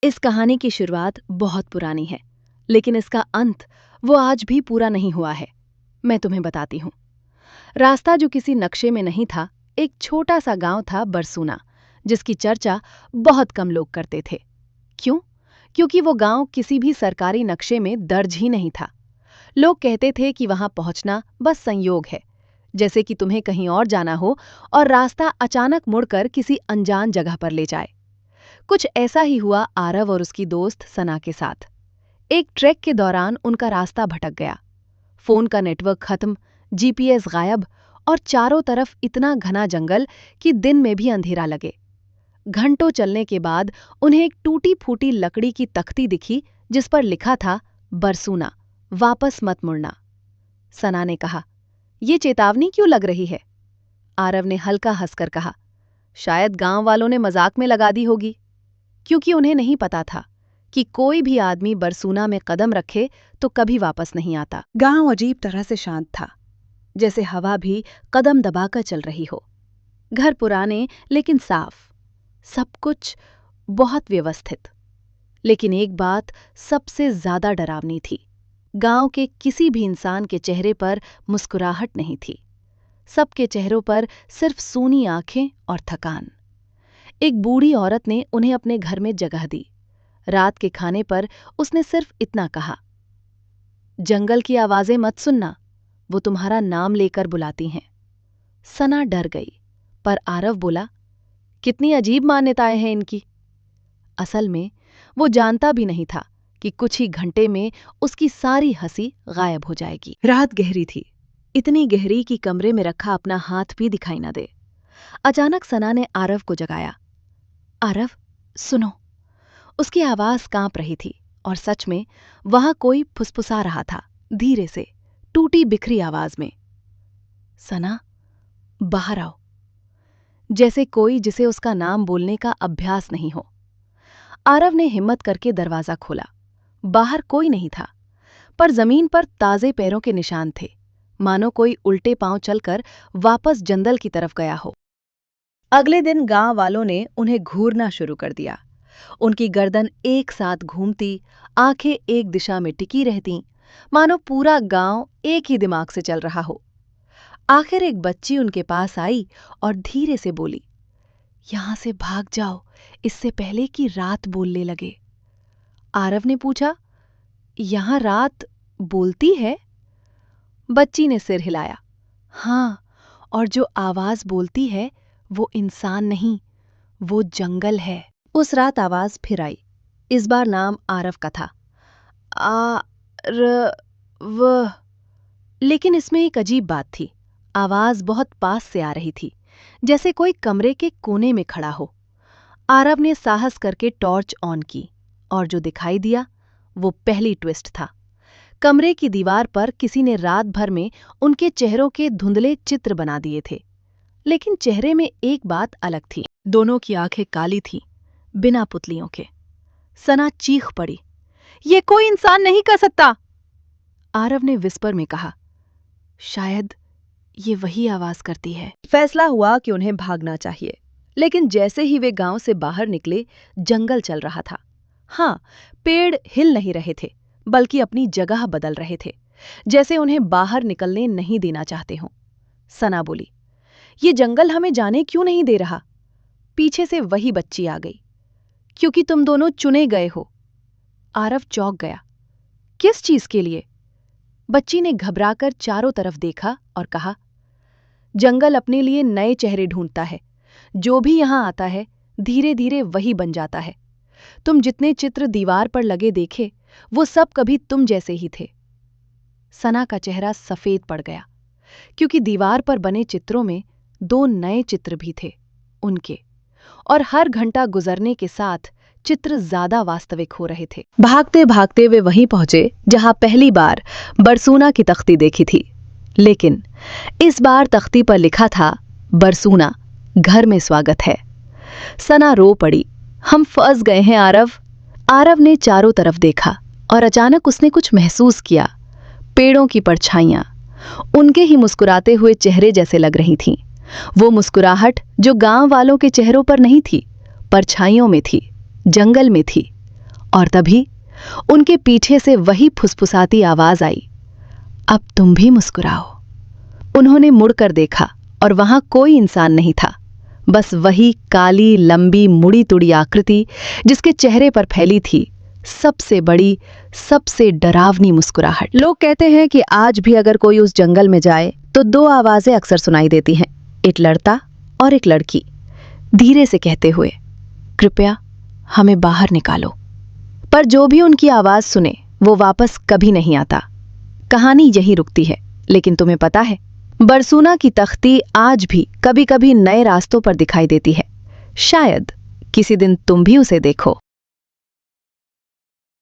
इस कहानी की शुरुआत बहुत पुरानी है, लेकिन इसका अंत वो आज भी पूरा नहीं हुआ है। मैं तुम्हें बताती हूँ। रास्ता जो किसी नक्शे में नहीं था, एक छोटा सा गांव था बरसूना, जिसकी चर्चा बहुत कम लोग करते थे। क्यों? क्योंकि वो गांव किसी भी सरकारी नक्शे में दर्ज ही नहीं था। लोग कहते थे कि वहां पहुंचना बस संयोग है, जैसे कि तुम्हें कहीं और जाना हो और रास्ता अचानक मुड़कर किसी अनजान जगह पर ले जाए। कुछ ऐसा ही हुआ आरव और उसकी दोस्त सना के साथ। एक ट्रैक के दौरान उनका रास्ता भटक गया। फोन का नेटवर्क खत्म, जीपीएस गायब और चारों तरफ इतना घना जंगल कि दिन में भी अंधेरा लगे। घंटों चलने के बाद उन्हें एक टूटी फूटी लकड़ी की तख्ती दिखी, जिस पर लिखा था बरसूना, वापस मत मुड़ना। सना ने कहा, ये चेतावनी क्यों लग रही है? आरव ने हल्का हंसकर कहा, शायद गांव वालों ने मजाक में लगा दी होगी, क्योंकि उन्हें नहीं पता था कि कोई भी आदमी बरसूना में कदम रखे तो कभी वापस नहीं आता। गांव अजीब तरह से शांत था, जैसे हवा भी कदम दबाकर चल रही हो। घर पुराने लेकिन साफ, सब कुछ बहुत व्यवस्थित। लेकिन एक बात सबसे ज्यादा डरावनी थी। गांव के किसी भी इंसान के चेहरे पर मुस्कुराहट नहीं थी। सबके चेहरों पर सिर्फ सूनी आंखें और थकान। एक बूढ़ी औरत ने उन्हें अपने घर में जगह दी। रात के खाने पर उसने सिर्फ इतना कहा, जंगल की आवाजें मत सुनना, वो तुम्हारा नाम लेकर बुलाती हैं। सना डर गई, पर आरव बोला, कितनी अजीब मान्यताएं हैं इनकी। असल में वो जानता भी नहीं था कि कुछ ही घंटे में उसकी सारी हंसी गायब हो जाएगी। रात गहरी थी, इतनी गहरी कि कमरे में रखा अपना हाथ भी दिखाई न दे। अचानक सना ने आरव को जगाया। आरव, सुनो। उसकी आवाज कांप रही थी और सच में वहां कोई फुसफुसा रहा था, धीरे से, टूटी बिखरी आवाज में। सना, बाहर आओ। जैसे कोई जिसे उसका नाम बोलने का अभ्यास नहीं हो। आरव ने हिम्मत करके दरवाजा खोला। बाहर कोई नहीं था, पर जमीन पर ताजे पैरों के निशान थे, मानो कोई उल्टे पांव चलकर वापस जंगल की तरफ गया हो। अगले दिन गांव वालों ने उन्हें घूरना शुरू कर दिया। उनकी गर्दन एक साथ घूमती, आंखें एक दिशा में टिकी रहती, मानो पूरा गांव एक ही दिमाग से चल रहा हो। आखिर एक बच्ची उनके पास आई और धीरे से बोली, यहां से भाग जाओ, इससे पहले कि रात बोलने लगे। आरव ने पूछा, यहां रात बोलती है? बच्ची ने सिर हिलाया। हाँ, और जो आवाज बोलती है वो इंसान नहीं, वो जंगल है। उस रात आवाज फिर आई। इस बार नाम आरव का था, आरव। लेकिन इसमें एक अजीब बात थी। आवाज बहुत पास से आ रही थी, जैसे कोई कमरे के कोने में खड़ा हो। आरव ने साहस करके टॉर्च ऑन की और जो दिखाई दिया वो पहली ट्विस्ट था। कमरे की दीवार पर किसी ने रात भर में उनके चेहरों के धुंधले चित्र बना दिए थे। लेकिन चेहरे में एक बात अलग थी। दोनों की आंखें काली थीं, बिना पुतलियों के। सना चीख पड़ी, ये कोई इंसान नहीं कर सकता। आरव ने विस्पर में कहा, शायद ये वही आवाज करती है। फैसला हुआ कि उन्हें भागना चाहिए। लेकिन जैसे ही वे गांव से बाहर निकले, जंगल चल रहा था। हाँ, पेड़ हिल नहीं रहे थे, बल्कि अपनी जगह बदल रहे थे, जैसे उन्हें बाहर निकलने नहीं देना चाहते हों। सना बोली, ये जंगल हमें जाने क्यों नहीं दे रहा? पीछे से वही बच्ची आ गई, क्योंकि तुम दोनों चुने गए हो। आरव चौंक गया, किस चीज के लिए? बच्ची ने घबराकर चारों तरफ देखा और कहा, जंगल अपने लिए नए चेहरे ढूंढता है। जो भी यहां आता है धीरे धीरे वही बन जाता है। तुम जितने चित्र दीवार पर लगे देखे, वो सब कभी तुम जैसे ही थे। सना का चेहरा सफेद पड़ गया, क्योंकि दीवार पर बने चित्रों में दो नए चित्र भी थे, उनके। और हर घंटा गुजरने के साथ चित्र ज्यादा वास्तविक हो रहे थे। भागते भागते वे वहीं पहुंचे जहां पहली बार बरसूना की तख्ती देखी थी। लेकिन इस बार तख्ती पर लिखा था, बरसूना, घर में स्वागत है। सना रो पड़ी, हम फंस गए हैं आरव। आरव ने चारों तरफ देखा और अचानक उसने कुछ महसूस किया। पेड़ों की परछाइयां उनके ही मुस्कुराते हुए चेहरे जैसे लग रही थीं। वो मुस्कुराहट जो गांव वालों के चेहरों पर नहीं थी, परछाइयों में थी, जंगल में थी। और तभी उनके पीछे से वही फुसफुसाती आवाज आई, अब तुम भी मुस्कुराओ। उन्होंने मुड़कर देखा और वहां कोई इंसान नहीं था, बस वही काली लंबी मुड़ी तुड़ी आकृति जिसके चेहरे पर फैली थी सबसे बड़ी, सबसे डरावनी मुस्कुराहट। लोग कहते हैं कि आज भी अगर कोई उस जंगल में जाए तो दो आवाजें अक्सर सुनाई देती हैं, एक लड़का और एक लड़की, धीरे से कहते हुए, कृपया हमें बाहर निकालो। पर जो भी उनकी आवाज सुने वो वापस कभी नहीं आता। कहानी यही रुकती है, लेकिन तुम्हें पता है, बरसूना की तख्ती आज भी कभी कभी नए रास्तों पर दिखाई देती है। शायद किसी दिन तुम भी उसे देखो।